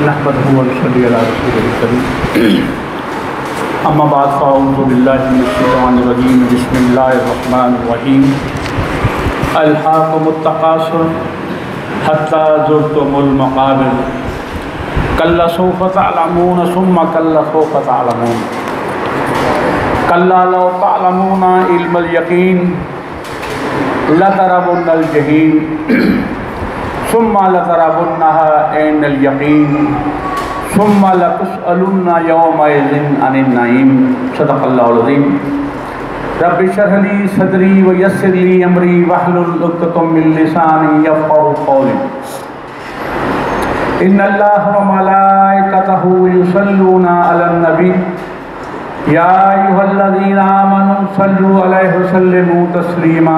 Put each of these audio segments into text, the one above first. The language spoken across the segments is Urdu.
نحمده ونصلي على رسوله الكريم اما بعد فاعوذ بالله من الشیطان الرجیم بسم اللہ الرحمن الرحیم الہاکم التکاثر حتی زرتم المقابر کلا سوف تعلمون ثم کلا سوف تعلمون کلا لو تعلمون علم الیقین لترون الجحیم ثم لترونها عین الیقین ثم لتسألن یومئذ عن النعیم صدق اللہ العظیم رب اشرح لی صدری ویسر لی امری واحلل عقدۃ من لسانی یفقهوا قولی ان اللہ وملائکتہ یصلون علی النبی یا ایھا الذین آمنوا صلوا علیہ وسلموا تسلیما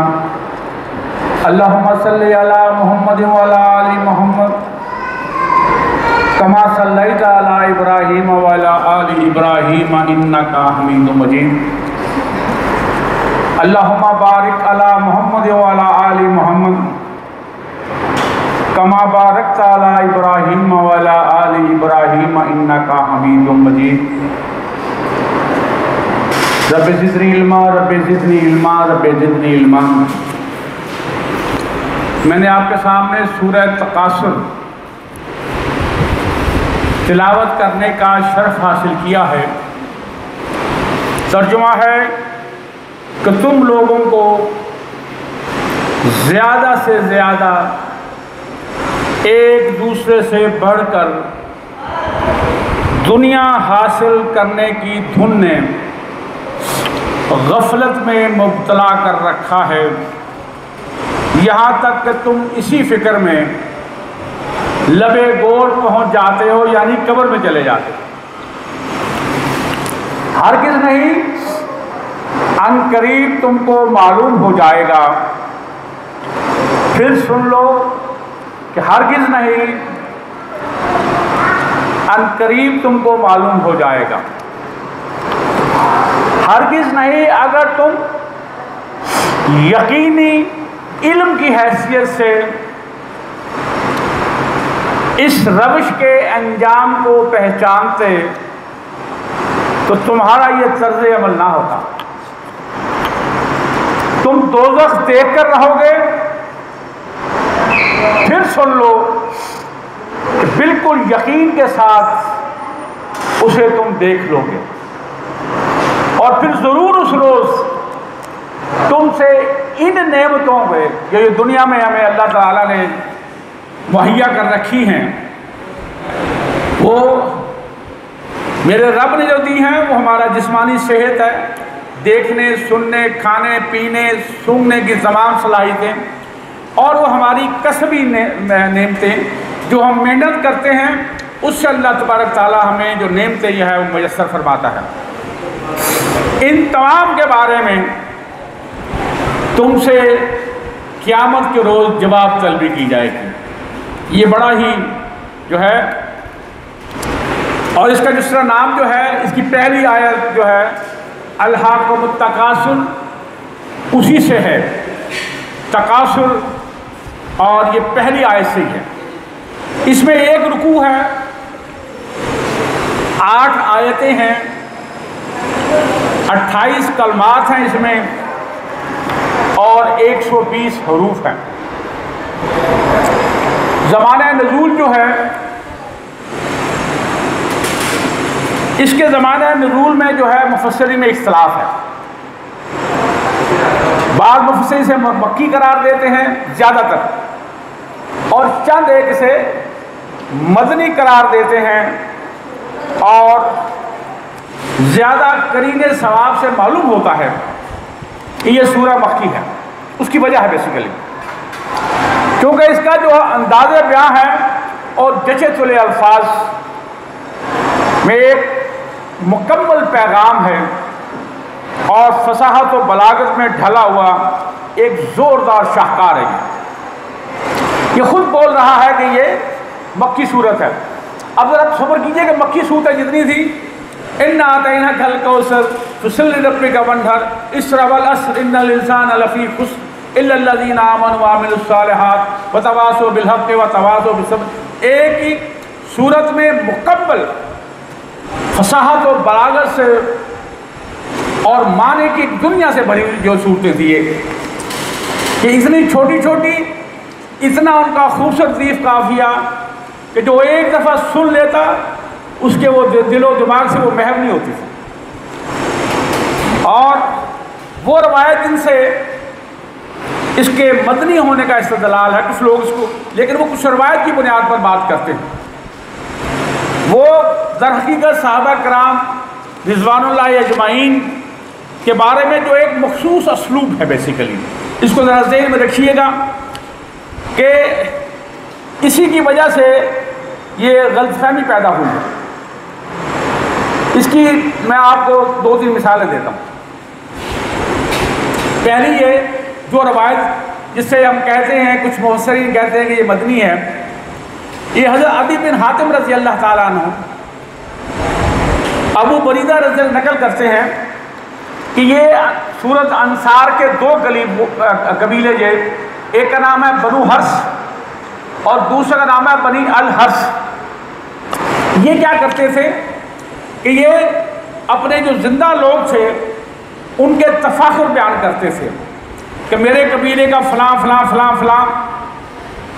اللہم صلی علی محمد وعلی آل محمد کما صلیت علی ابراہیم وعلی آل ابراہیم انکا حمید مجید اللہم بارک علی محمد وعلی آل محمد کما بارکت علی ابراہیم وعلی آل ابراہیم انکا حمید مجید رب زدنی علما رب زدنی علما رب زدنی علما میں نے آپ کے سامنے سورہ تکاثر تلاوت کرنے کا شرف حاصل کیا ہے۔ ترجمہ ہے کہ تم لوگوں کو زیادہ سے زیادہ ایک دوسرے سے بڑھ کر دنیا حاصل کرنے کی دھن نے غفلت میں مبتلا کر رکھا ہے، یہاں تک کہ تم اسی فکر میں لبے گور پہنچ جاتے ہو، یعنی قبر میں چلے جاتے ہو۔ ہرگز نہیں، ان قریب تم کو معلوم ہو جائے گا۔ پھر سن لو کہ ہرگز نہیں، ان قریب تم کو معلوم ہو جائے گا۔ ہرگز نہیں، اگر تم یقینی علم کی حیثیت سے اس روش کے انجام کو پہچانتے تو تمہارا یہ طرز عمل نہ ہوتا۔ تم دوزخ دیکھ کر رہو گے، پھر سن لو کہ بالکل یقین کے ساتھ اسے تم دیکھ لو گے، اور پھر ضرور اس روز تم سے ان نعمتوں میں جو یہ دنیا میں ہمیں اللہ تعالیٰ نے مہیا کر رکھی ہیں، وہ میرے رب نے جو دی ہیں، وہ ہمارا جسمانی صحت ہے، دیکھنے، سننے، کھانے، پینے، سونگھنے کی تمام صلاحیتیں، اور وہ ہماری کسبی نعمتیں جو ہم محنت کرتے ہیں، اس سے اللہ تبارک تعالیٰ ہمیں جو نعمتیں یہ ہے وہ میسر فرماتا ہے۔ ان تمام کے بارے میں تم سے قیامت کے روز جواب طلبی کی جائے گی۔ یہ بڑا ہی جو ہے، اور اس کا دوسرا نام جو ہے، اس کی پہلی آیت جو ہے الہاکم التکاثر، اسی سے ہے تکاثر، اور یہ پہلی آیت سے ہی ہے۔ اس میں ایک رکوع ہے، 8 آیتیں ہیں، 28 کلمات ہیں اس میں، اور 120 حروف ہیں۔ زمانہ نزول جو ہے، اس کے زمانہ نزول میں جو ہے مفسرین میں اختلاف ہے۔ بعض مفسرین اسے مکی قرار دیتے ہیں زیادہ تر، اور چند ایک اسے مدنی قرار دیتے ہیں، اور زیادہ قرینِ ثواب سے معلوم ہوتا ہے کہ یہ سورہ مکی ہے۔ اس کی وجہ ہے بیسیکلی کیونکہ اس کا جو انداز بیان ہے اور جچے چلے الفاظ میں ایک مکمل پیغام ہے، اور فصاحت و بلاغت میں ڈھلا ہوا ایک زوردار شاہکار ہے۔ یہ خود بول رہا ہے کہ یہ مکی صورت ہے۔ اب ذرا صبر کیجئے کہ مکی صورتیں جتنی تھی، اِنَّا أَعْطَيْنَاكَ الْكَوْثَرَ فَصَلِّ لِرَبِّكَ وَانْحَرْ عَلَيْهِمْ وَالْعَصْرِ إِنَّ الْإِنسَانَ لَفِي خُسْرٍ إِلَّا الَّذِينَ آمَنُوا وَعَمِلُوا الصَّالِحَاتِ وَتَوَاصَوْا بِالْحَقِّ وَتَوَاصَوْا بِالصَّبْرِ۔ ایک ہی صورت میں مکمل فصاحت و بلاغت سے اور معنی کی دنیا سے بھری ہوئی جو صورتیں تھی کہ اتنی چھوٹی چھوٹی، اتنا ان کا خوبصورت ضعیف قافیہ کہ جو ایک دفعہ سن لیتا اس کے وہ دل و دماغ سے وہ محو نہیں ہوتی تھی. اور وہ روایت جن سے اس کے مدنی ہونے کا استدلال ہے کچھ لوگ اس کو، لیکن وہ کچھ روایت کی بنیاد پر بات کرتے ہیں. وہ در حقیقت صحابہ کرام رضوان اللہ اجمعین کے بارے میں جو ایک مخصوص اسلوب ہے بیسیکلی، اس کو ذرا ذہن میں رکھیے گا کہ اسی کی وجہ سے یہ غلط فہمی پیدا ہوئی ہے. اس کی میں آپ کو 2-3 مثالیں دیتا ہوں. پہلی یہ جو روایت جس سے ہم کہتے ہیں، کچھ مفسرین کہتے ہیں کہ یہ مدنی ہے، یہ حضرت عدی بن حاتم رضی اللہ تعالیٰ عنہ ابو بریدہ رضی اللہ نقل کرتے ہیں کہ یہ سورت انصار کے 2 قبیلے جو ایک کا نام ہے بنو حرس اور دوسرا کا نام ہے بنی الحرس. یہ کیا کرتے تھے کہ یہ اپنے جو زندہ لوگ تھے ان کے تفاخر بیان کرتے تھے کہ میرے قبیلے کا فلاں فلاں فلاں فلاں،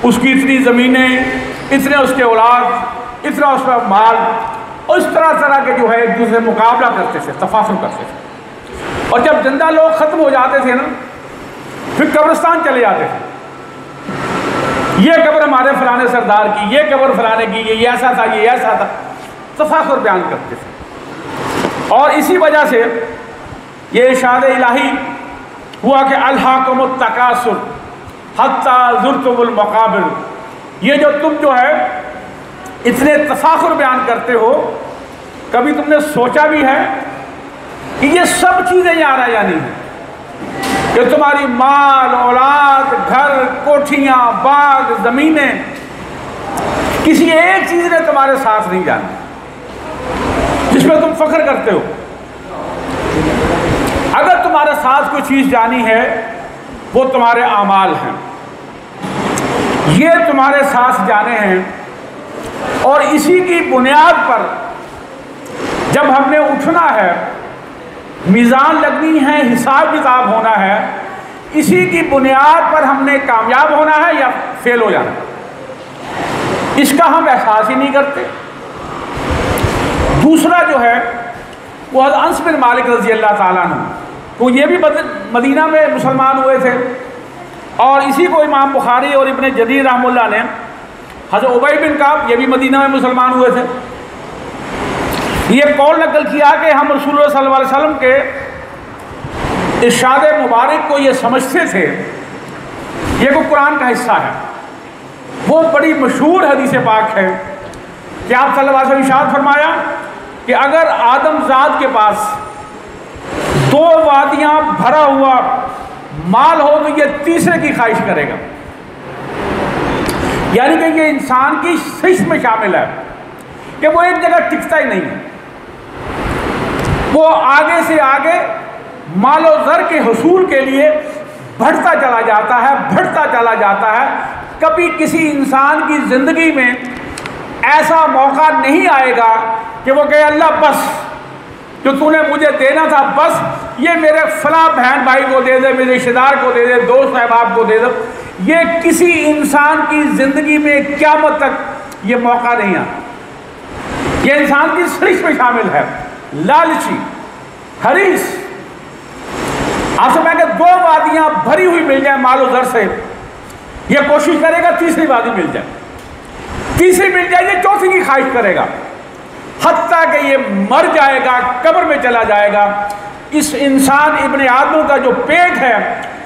اس کی اتنی زمینیں، اتنے اس کے اولاد، اتنا اس کا مال، اور اس طرح کے جو ہے ایک دوسرے مقابلہ کرتے تھے، تفاخر کرتے تھے. اور جب زندہ لوگ ختم ہو جاتے تھے نا، پھر قبرستان چلے جاتے تھے. یہ قبر ہمارے فلانے سردار کی، یہ قبر فلانے کی، یہ ایسا تھا، یہ ایسا تھا، تفاخر بیان کرتے تھے. اور اسی وجہ سے یہ ارشاد الہی ہوا کہ الہاکم التکاثر حتی زرتم المقابر. یہ جو تم جو ہے اتنے تفاخر بیان کرتے ہو، کبھی تم نے سوچا بھی ہے کہ یہ سب چیزیں یہاں رہ جانی ہیں، کہ تمہاری مال، اولاد، گھر، کوٹھیاں، باغ، زمینیں، کسی ایک چیز نے تمہارے ساتھ نہیں جانی جس میں تم فخر کرتے ہو. اگر تمہارے ساتھ کوئی چیز جانی ہے وہ تمہارے اعمال ہیں، یہ تمہارے ساتھ جانے ہیں. اور اسی کی بنیاد پر جب ہم نے اٹھنا ہے، میزان لگنی ہے، حساب کتاب ہونا ہے، اسی کی بنیاد پر ہم نے کامیاب ہونا ہے یا فیل ہو جانا ہے. اس کا ہم احساس ہی نہیں کرتے. دوسرا جو ہے وہ حضرت انس بن مالک رضی اللہ تعالیٰ عنہ، تو یہ بھی مدینہ میں مسلمان ہوئے تھے. اور اسی کو امام بخاری اور ابن جریر رحمہ اللہ نے حضرت عبی بن کعب، یہ بھی مدینہ میں مسلمان ہوئے تھے، یہ قول نقل کیا کہ ہم رسول اللہ صلی اللہ علیہ وسلم کے ارشاد مبارک کو یہ سمجھتے تھے یہ کوئی قرآن کا حصہ ہے. وہ بڑی مشہور حدیث پاک ہے کہ آپ صلی اللہ علیہ وسلم ارشاد فرمایا کہ اگر آدم ذات کے پاس 2 وادیاں بھرا ہوا مال ہو تو یہ تیسرے کی خواہش کرے گا. یعنی کہ یہ انسان کی خواہش میں شامل ہے کہ وہ ایک جگہ ٹکتا ہی نہیں ہے، وہ آگے سے آگے مال و زر کے حصول کے لیے بڑھتا چلا جاتا ہے، بڑھتا چلا جاتا ہے. کبھی کسی انسان کی زندگی میں ایسا موقع نہیں آئے گا کہ وہ کہے اللہ بس جو تو نے مجھے دینا تھا بس، یہ میرے فلاں بہن بھائی کو دے دے، میرے رشتہ دار کو دے دے، دوست احباب کو دے دے. یہ کسی انسان کی زندگی میں قیامت تک یہ موقع نہیں آتا. یہ انسان کی خواہش میں شامل ہے، لالچی، حریص. آپ سے میں کہ 2 وادیاں بھری ہوئی مل جائیں مال و زر سے، یہ کوشش کرے گا تیسری وادی مل جائے، تیسری مل جائے یہ چوتھی کی خواہش کرے گا، حتیٰ کہ یہ مر جائے گا، قبر میں چلا جائے گا. اس انسان ابن آدم کا جو پیٹ ہے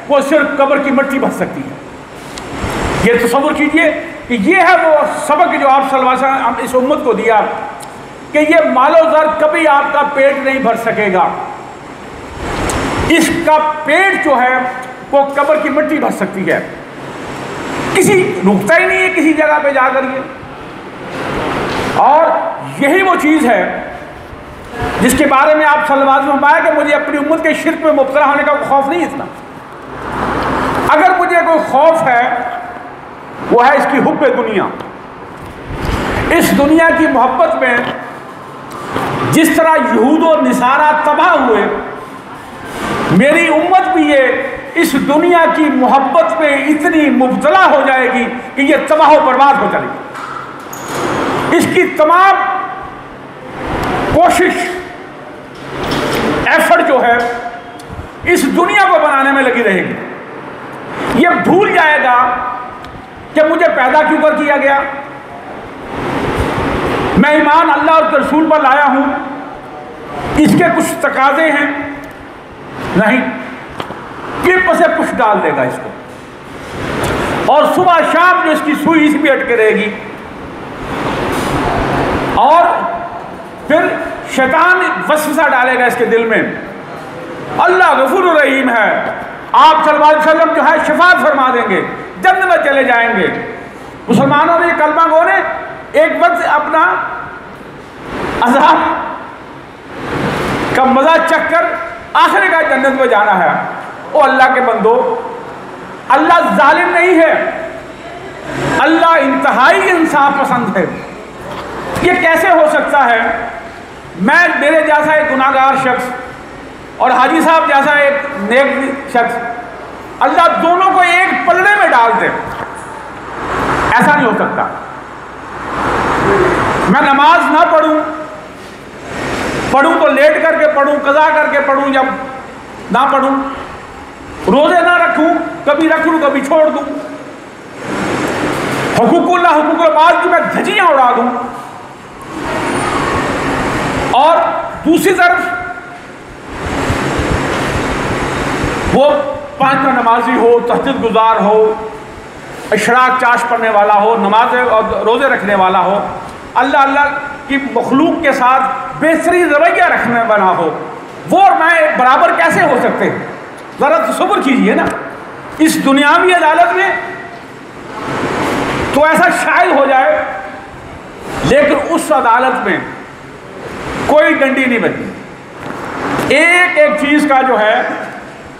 وہ صرف قبر کی مٹی بھر سکتی ہے. یہ تصور کیجئے کہ یہ ہے وہ سبق جو آپ صلی اللہ علیہ وسلم اس امت کو دیا کہ یہ مال و زر کبھی آپ کا پیٹ نہیں بھر سکے گا. اس کا پیٹ جو ہے وہ قبر کی مٹی بھر سکتی ہے، کسی رکتا ہی نہیں ہے کسی جگہ پہ جا کر یہ. اور یہی وہ چیز ہے جس کے بارے میں آپ صلی اللہ علیہ وسلم فرمایا کہ مجھے اپنی امت کے شرک میں مبتلا ہونے کا خوف نہیں اتنا. اگر مجھے کوئی خوف ہے وہ ہے اس کی حب دنیا، اس دنیا کی محبت میں جس طرح یہود و نصارہ تباہ ہوئے، میری امت بھی یہ اس دنیا کی محبت میں اتنی مبتلا ہو جائے گی کہ یہ تباہ و برباد ہو جائے گی۔ اس کی تمام کوشش، ایفرٹ جو ہے اس دنیا کو بنانے میں لگی رہے گی۔ یہ بھول جائے گا کہ مجھے پیدا کیوں کر کیا گیا، میں ایمان اللہ اور رسول پر لایا ہوں، اس کے کچھ تقاضے ہیں، نہیں، ٹپ سے پش ڈال دے گا اس کو، اور صبح شام جو اس کی سوئی اس بھی اٹکے رہے گی، اور پھر شیطان وسوسہ ڈالے گا اس کے دل میں۔ اللہ غفور الرحیم ہے، آپ صلی اللہ علیہ وسلم جو ہے شفاعت فرما دیں گے، جنت میں چلے جائیں گے۔ مسلمانوں نے کلمہ گو نے ایک وقت اپنا عذاب کا مزہ چکھ کر آخر کا جنت میں جانا ہے۔ او اللہ کے بندو، اللہ ظالم نہیں ہے، اللہ انتہائی انصاف پسند ہے۔ یہ کیسے ہو سکتا ہے میں میرے جیسا ایک گناہ گار شخص اور حاجی صاحب جیسا ایک نیک شخص، اللہ دونوں کو ایک پلڑے میں ڈال دے؟ ایسا نہیں ہو سکتا۔ میں نماز نہ پڑھوں تو لیٹ کر کے پڑھوں، قضا کر کے پڑھوں، جب نہ پڑھوں، روزے نہ رکھوں، کبھی رکھ لوں کبھی چھوڑ دوں، حقوق اللہ حقوق العباد کی میں دھجیاں اڑا دوں، اور دوسری طرف وہ 5 کا نمازی ہو، تہجد گزار ہو، اشراق چاش پڑھنے والا ہو، نماز اور روزے رکھنے والا ہو، اللہ اللہ کی مخلوق کے ساتھ بہترین رویہ رکھنے والا ہو، وہ اور میں برابر کیسے ہو سکتے ہیں؟ ذرا تصور کیجئے نا، اس دنیاوی عدالت میں تو ایسا شاید ہو جائے، لیکن اس عدالت میں کوئی ڈنڈی نہیں بچتی، ایک ایک چیز کا جو ہے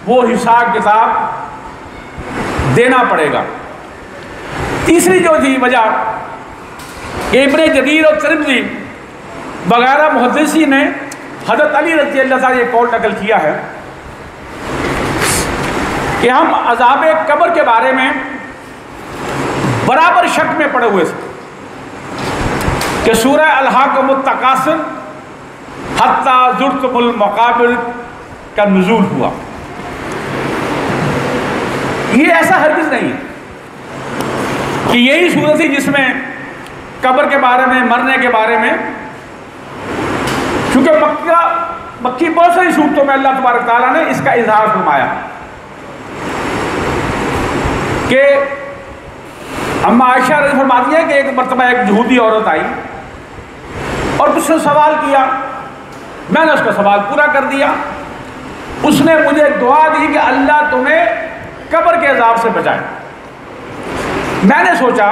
وہ حساب کتاب دینا پڑے گا۔ تیسری جو تھی وجہ، ابن جریر اور ترمذی وغیرہ محدثین نے حضرت علی رضی اللہ تعالیٰ یہ قول نقل کیا ہے کہ ہم عذاب قبر کے بارے میں برابر شک میں پڑے ہوئے تھے کہ سورہ الہاکم التکاثر حتی زرتم المقابر کا نزول ہوا۔ یہ ایسا ہرگز نہیں کہ یہی سورت تھی جس میں قبر کے بارے میں، مرنے کے بارے میں، کیونکہ مکی بہت ساری صورتوں میں اللہ تبارک تعالیٰ نے اس کا اظہار فرمایا کہ اما عائشہ رضی فرماتی ہے کہ ایک مرتبہ ایک یہودی عورت آئی اور اس نے سوال کیا، میں نے اس کا سوال پورا کر دیا، اس نے مجھے دعا دی کہ اللہ تمہیں قبر کے عذاب سے بچائے۔ میں نے سوچا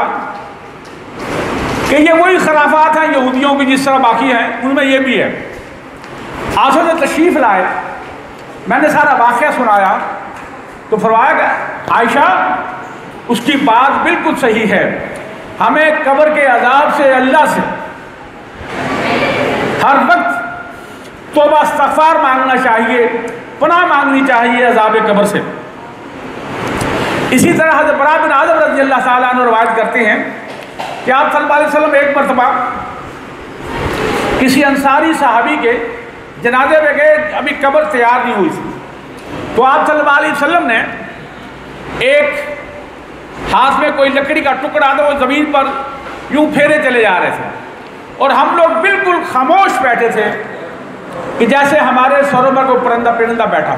کہ یہ وہی خرافات ہیں یہودیوں کی جس طرح باقی ہیں، ان میں یہ بھی ہے۔ آپ نے تشریف لائے، میں نے سارا واقعہ سنایا تو فرمایا کہ عائشہ اس کی بات بالکل صحیح ہے، ہمیں قبر کے عذاب سے اللہ سے ہر وقت توبہ استغفار مانگنا چاہیے، پناہ مانگنی چاہیے عذاب قبر سے۔ اسی طرح حضرت براء بن عازب رضی اللہ تعالیٰ عنہ روایت کرتے ہیں کہ آپ صلی اللہ علیہ وسلم ایک مرتبہ کسی انصاری صحابی کے جنازے میں گئے، ابھی قبر تیار نہیں ہوئی تھی، تو آپ صلی اللہ علیہ وسلم نے ایک ہاتھ میں کوئی لکڑی کا ٹکڑا تھا، وہ زمین پر یوں پھیرے چلے جا رہے تھے، اور ہم لوگ بالکل خاموش بیٹھے تھے کہ جیسے ہمارے سروں پر کوئی پرندہ بیٹھا۔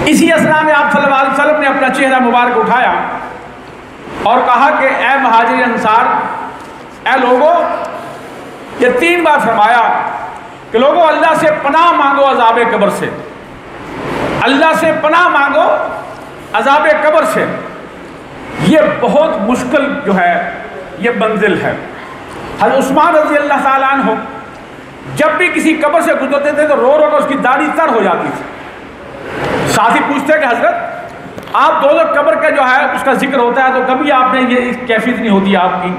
اسی اثنا میں آپ صلی اللہ علیہ وسلم نے اپنا چہرہ مبارک اٹھایا اور کہا کہ اے مہاجر انصار، اے لوگو، یہ 3 بار فرمایا کہ لوگو اللہ سے پناہ مانگو عذاب قبر سے، اللہ سے پناہ مانگو عذاب قبر سے۔ یہ بہت مشکل جو ہے یہ منزل ہے۔ حضرت عثمان رضی اللہ تعالیٰ عنہ جب بھی کسی قبر سے گزرتے تھے تو رو رو کر اس کی داڑھی تر ہو جاتی تھی۔ ساتھی پوچھتے کہ حضرت آپ دوزخ قبر کا جو ہے اس کا ذکر ہوتا ہے تو کبھی آپ نے یہ کیفیت نہیں ہوتی آپ کی؟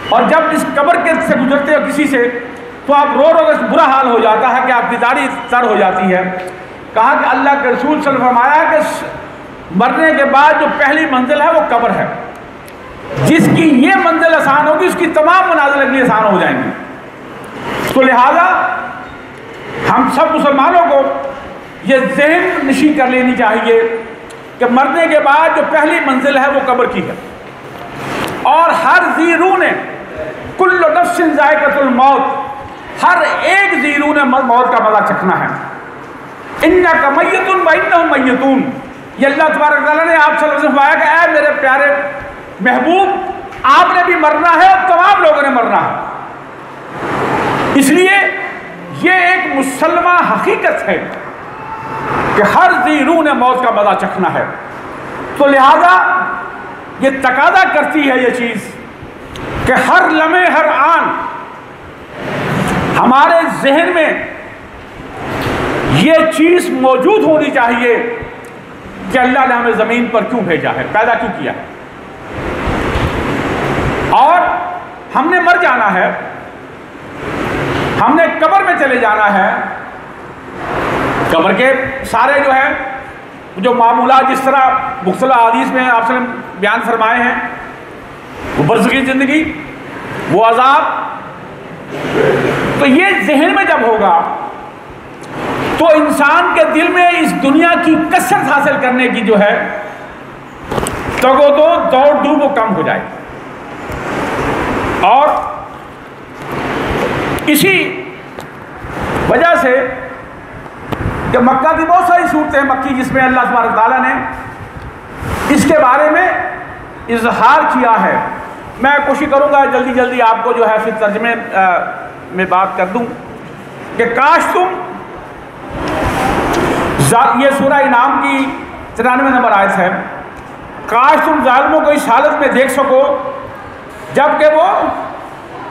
اور جب اس قبر کے سے گزرتے ہو کسی سے تو آپ رو رو کے برا حال ہو جاتا ہے کہ آپ کی داڑھی تر ہو جاتی ہے. کہا کہ اللہ کے رسول صلی اللہ علیہ وسلم فرمایا کہ مرنے کے بعد جو پہلی منزل ہے وہ قبر ہے. جس کی یہ منزل آسان ہوگی اس کی تمام منازل اگلی آسان ہو جائیں گی. تو لہذا ہم سب مسلمانوں کو یہ ذہن نشین کر لینی چاہیے کہ مرنے کے بعد جو پہلی منزل ہے وہ قبر کی ہے. اور ہر ذی روح نے کل نفس ذائقۃ الموت، ہر ایک ذی روح نے موت کا مزہ چکھنا ہے. انک میت و انہم میتون، یہ اللہ تبارک تعالیٰ نے آپ صلی اللہ علیہ وسلم فرمایا کہ اے میرے پیارے محبوب آپ نے بھی مرنا ہے اور تمام لوگوں نے مرنا ہے. اس لیے یہ ایک مسلمہ حقیقت ہے کہ ہر ذی روح نے موت کا مزہ چکھنا ہے. تو لہذا یہ تقاضا کرتی ہے یہ چیز کہ ہر لمحے ہر آن ہمارے ذہن میں یہ چیز موجود ہونی چاہیے کہ اللہ نے ہمیں زمین پر کیوں بھیجا ہے، پیدا کیوں کیا ہے، اور ہم نے مر جانا ہے، ہم نے قبر میں چلے جانا ہے. قبر کے سارے جو معمولات جس طرح مختلف حدیث میں آپ نے بیان فرمائے ہیں، وہ برزخی زندگی، وہ عذاب، تو یہ ذہن میں جب ہوگا تو انسان کے دل میں اس دنیا کی کثرت حاصل کرنے کی جو ہے تگ و دو دوڑ دھوپ وہ کم ہو جائے. اور اسی وجہ سے کہ مکہ کی بہت ساری صورتیں ہیں مکی جس میں اللہ تبارک تعالیٰ نے اس کے بارے میں اظہار کیا ہے. میں کوشش کروں گا جلدی جلدی آپ کو جو ہے پھر ترجمے میں بات کر دوں کہ کاش تم یہ سورہ انعام کی 93 نمبر آیت ہے، کاش تم ظالموں کو اس حالت میں دیکھ سکو جب کہ وہ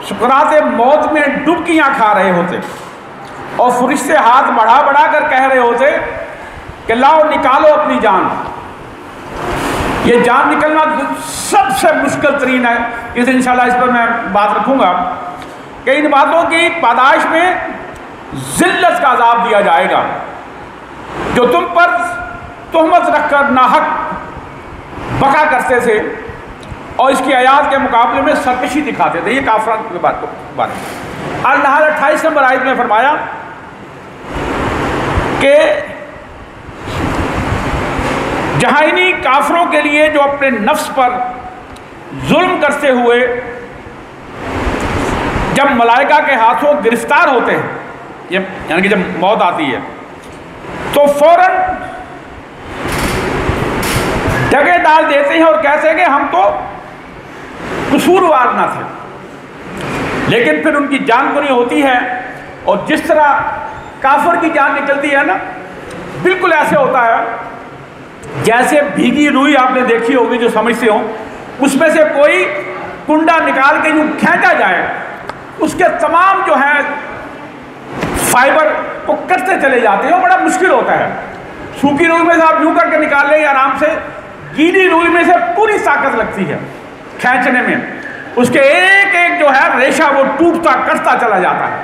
سکرات موت میں ڈبکیاں کھا رہے ہوتے اور فرشتے ہاتھ بڑھا بڑھا کر کہہ رہے ہوتے کہ لاؤ نکالو اپنی جان. یہ جان نکلنا سب سے مشکل ترین ہے. اس دن انشاءاللہ اس پر میں بات رکھوں گا کہ ان باتوں کی پاداش میں ذلت کا عذاب دیا جائے گا جو تم پر تہمت رکھ کر ناحق بقا کرتے تھے اور اس کی آیات کے مقابلے میں سرکشی دکھاتے تھے. یہ کافران کی بات ہے. اللہ 28 نمبر آیت میں فرمایا کہ جہاں انہی کافروں کے لیے جو اپنے نفس پر ظلم کرتے ہوئے جب ملائکہ کے ہاتھوں گرفتار ہوتے ہیں، یعنی کہ جب موت آتی ہے تو فوراً جگہ ڈال دیتے ہیں اور کہتے ہیں کہ ہم تو قصوروار نہ تھے. لیکن پھر ان کی جان کنی ہوتی ہے اور جس طرح کافر کی جان نکلتی ہے نا، بالکل ایسے ہوتا ہے جیسے بھیگی روئی آپ نے دیکھی ہوگی جو سمجھتے ہوں، اس میں سے کوئی کنڈا نکال کے یوں کھینچا جائے، اس کے تمام جو ہے فائبر کو کٹتے چلے جاتے ہیں. بڑا مشکل ہوتا ہے. سوکھی روئی میں سے آپ یوں کر کے نکال لیں آرام سے، گیلی روئی میں سے پوری طاقت لگتی ہے کھینچنے میں. اس کے ایک ایک جو ہے ریشہ وہ ٹوٹتا کٹتا چلا جاتا ہے.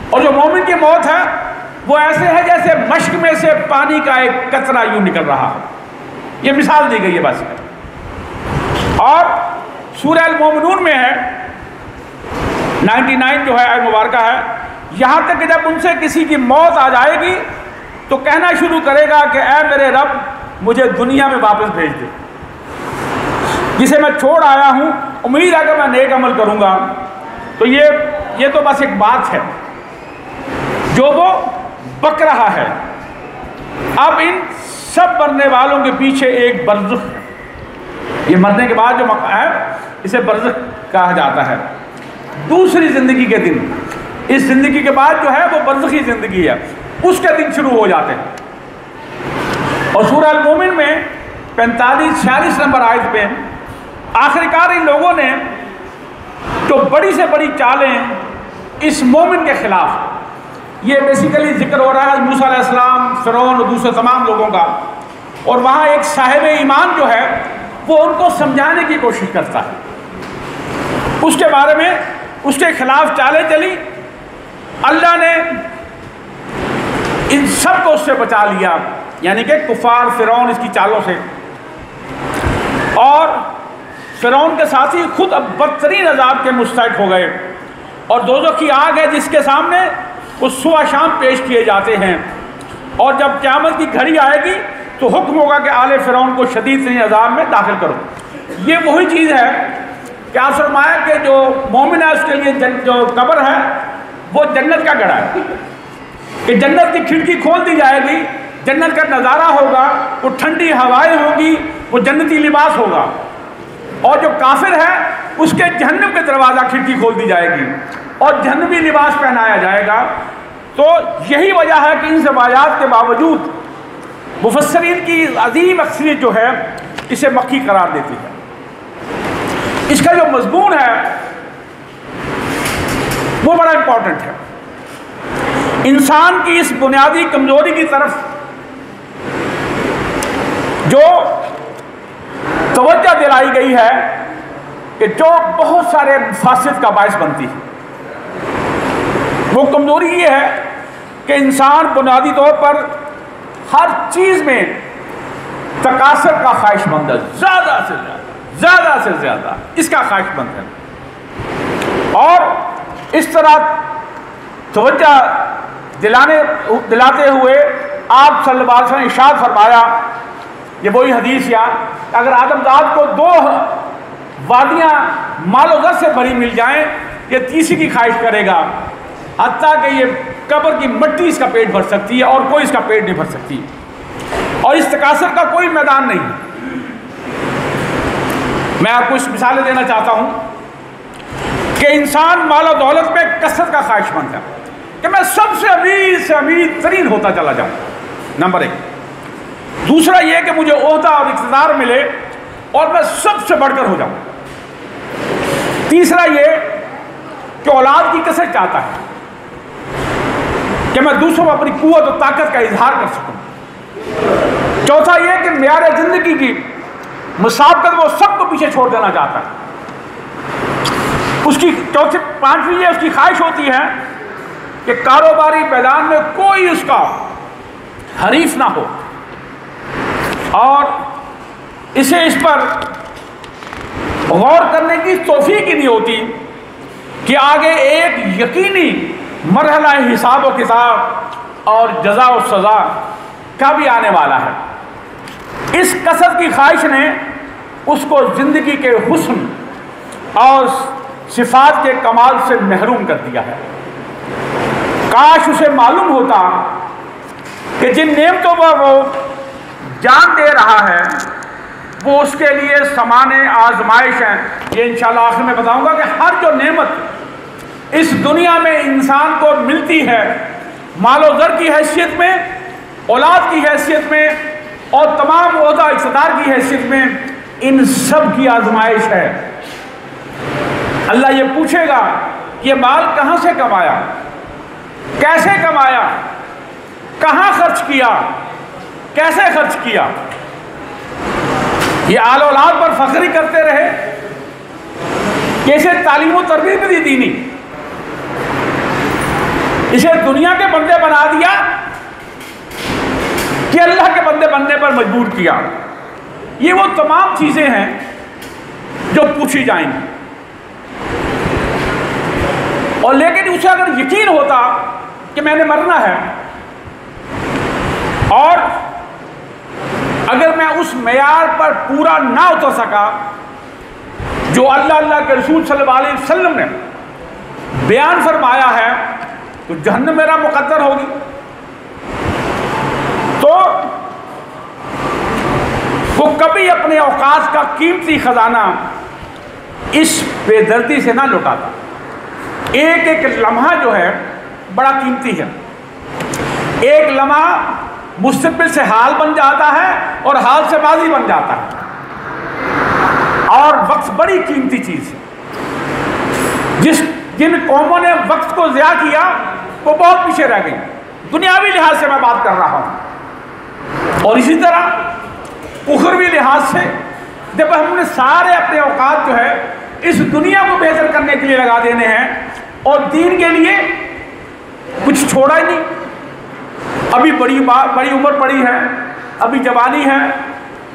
اور جو مومن کی موت ہے وہ ایسے ہے جیسے مشک میں سے پانی کا ایک قطرہ یوں نکل رہا ہے. یہ مثال دی گئی ہے بس. اور سورہ المومنون میں ہے 99 جو ہے آیت مبارکہ ہے، یہاں تک کہ جب ان سے کسی کی موت آ جائے گی تو کہنا شروع کرے گا کہ اے میرے رب مجھے دنیا میں واپس بھیج دے، جسے میں چھوڑ آیا ہوں، امید ہے کہ میں نیک عمل کروں گا. تو یہ تو بس ایک بات ہے جو وہ بک رہا ہے. اب ان سب مرنے والوں کے پیچھے ایک برزخ ہے. یہ مرنے کے بعد جو مقام ہے اسے برزخ کہا جاتا ہے. دوسری زندگی کے دن، اس زندگی کے بعد جو ہے وہ برزخی زندگی ہے، اس کے دن شروع ہو جاتے ہیں. اور سورہ المومن میں 45-46 نمبر آیت پہ آخر کار ان لوگوں نے جو بڑی سے بڑی چالیں اس مومن کے خلاف، یہ بیسیکلی ذکر ہو رہا ہے موسیٰ علیہ السلام، فرعون اور دوسرے تمام لوگوں کا. اور وہاں ایک صاحب ایمان جو ہے وہ ان کو سمجھانے کی کوشش کرتا ہے اس کے بارے میں اس کے خلاف چالیں چلی، اللہ نے ان سب کو اس سے بچا لیا، یعنی کہ کفار فرعون اس کی چالوں سے، اور فرعون کے ساتھی خود اب بدترین عذاب کے مستحق ہو گئے، اور دوزخ کی آگ ہے جس کے سامنے وہ صبح شام پیش کیے جاتے ہیں، اور جب قیامت کی گھڑی آئے گی تو حکم ہوگا کہ آل فرعون کو شدید ترین عذاب میں داخل کرو۔ یہ وہی چیز ہے کہ آپ فرمایا کہ جو مومن ہے اس کے لیے جو قبر ہے وہ جنت کا گڑھا ہے، کہ جنت کی کھڑکی کھول دی جائے گی، جنت کا نظارہ ہوگا، وہ ٹھنڈی ہوائیں ہوں گی، وہ جنتی لباس ہوگا، اور جو کافر ہے اس کے جہنم کے دروازہ کھڑکی کھول دی جائے گی اور جہنمی لباس پہنایا جائے گا۔ تو یہی وجہ ہے کہ ان روایات کے باوجود مفسرین کی عظیم اکثریت جو ہے اسے مکی قرار دیتی ہے۔ اس کا جو مضمون ہے وہ بڑا امپورٹنٹ ہے، انسان کی اس بنیادی کمزوری کی طرف جو توجہ دلائی گئی ہے کہ جو بہت سارے مفاسد کا باعث بنتی ہے۔ وہ کمزوری یہ ہے کہ انسان بنیادی طور پر ہر چیز میں تکاثر کا خواہش مند ہے، زیادہ سے زیادہ اس کا خواہش مند ہے، اور اس طرح توجہ دلاتے ہوئے آپ صلی اللہ علیہ وسلم نے ارشاد فرمایا، یہ وہی حدیث یا اگر آدم ذات کو 2 وادیاں مال و زر سے بھری مل جائیں یہ تیسری کی خواہش کرے گا، حتیٰ کہ یہ قبر کی مٹی اس کا پیٹ بھر سکتی ہے اور کوئی اس کا پیٹ نہیں بھر سکتی، اور اس تکاثر کا کوئی میدان نہیں۔ میں آپ کو اس مثالیں دینا چاہتا ہوں کہ انسان مال و دولت میں کثرت کا خواہش مند ہے کہ میں سب سے امیر ترین ہوتا چلا جاؤں، نمبر 1۔ دوسرا یہ کہ مجھے عہدہ اور اقتدار ملے اور میں سب سے بڑھ کر ہو جاؤں۔ تیسرا یہ کہ اولاد کی کثرت چاہتا ہے کہ میں دوسروں کو اپنی قوت و طاقت کا اظہار کر سکوں۔ چوتھا یہ کہ معیار زندگی کی مسابقت وہ سب کو پیچھے چھوڑ دینا چاہتا ہے۔ اس کی پانچویں یہ اس کی خواہش ہوتی ہے کہ کاروباری میدان میں کوئی اس کا حریف نہ ہو، اور اسے اس پر غور کرنے کی توفیق ہی نہیں ہوتی کہ آگے ایک یقینی مرحلہ حساب و کتاب اور جزا و سزا کا بھی آنے والا ہے۔ اس کثرت کی خواہش نے اس کو زندگی کے حسن اور صفات کے کمال سے محروم کر دیا ہے۔ کاش اسے معلوم ہوتا کہ جن نعمتوں پر وہ جان دے رہا ہے وہ اس کے لیے سامان آزمائش ہیں۔ یہ انشاءاللہ آخر میں بتاؤں گا کہ ہر جو نعمت اس دنیا میں انسان کو ملتی ہے، مال و زر کی حیثیت میں، اولاد کی حیثیت میں، اور تمام عہدہ اقتدار کی حیثیت میں، ان سب کی آزمائش ہے۔ اللہ یہ پوچھے گا یہ مال کہاں سے کمایا، کیسے کمایا، کہاں خرچ کیا، کیسے خرچ کیا؟ یہ آل اولاد پر فخری کرتے رہے کہ اسے تعلیم و تربیت بھی دی نہیں، اسے دنیا کے بندے بنا دیا کہ اللہ کے بندے بننے پر مجبور کیا۔ یہ وہ تمام چیزیں ہیں جو پوچھی جائیں گی، اور لیکن اسے اگر یقین ہوتا کہ میں نے مرنا ہے، اور اگر میں اس معیار پر پورا نہ اتر سکا جو اللہ کے رسول صلی اللہ علیہ وسلم نے بیان فرمایا ہے تو جہنم میرا مقدر ہوگی۔ تو وہ کبھی اپنے اوقات کا قیمتی خزانہ اس بے دردی سے نہ لوٹاتا۔ ایک ایک لمحہ جو ہے بڑا قیمتی ہے، ایک لمحہ مستقبل سے حال بن جاتا ہے اور حال سے ماضی بن جاتا ہے، اور وقت بڑی قیمتی چیز ہے۔ جن قوموں نے وقت کو ضیاع کیا وہ بہت پیچھے رہ گئی، دنیاوی لحاظ سے میں بات کر رہا ہوں، اور اسی طرح اخروی لحاظ سے جب ہم نے سارے اپنے اوقات جو ہے اس دنیا کو بہتر کرنے کے لیے لگا دینے ہیں اور دین کے لیے کچھ چھوڑا ہی نہیں. ابھی بڑی عمر پڑی ہے, ابھی جوانی ہے,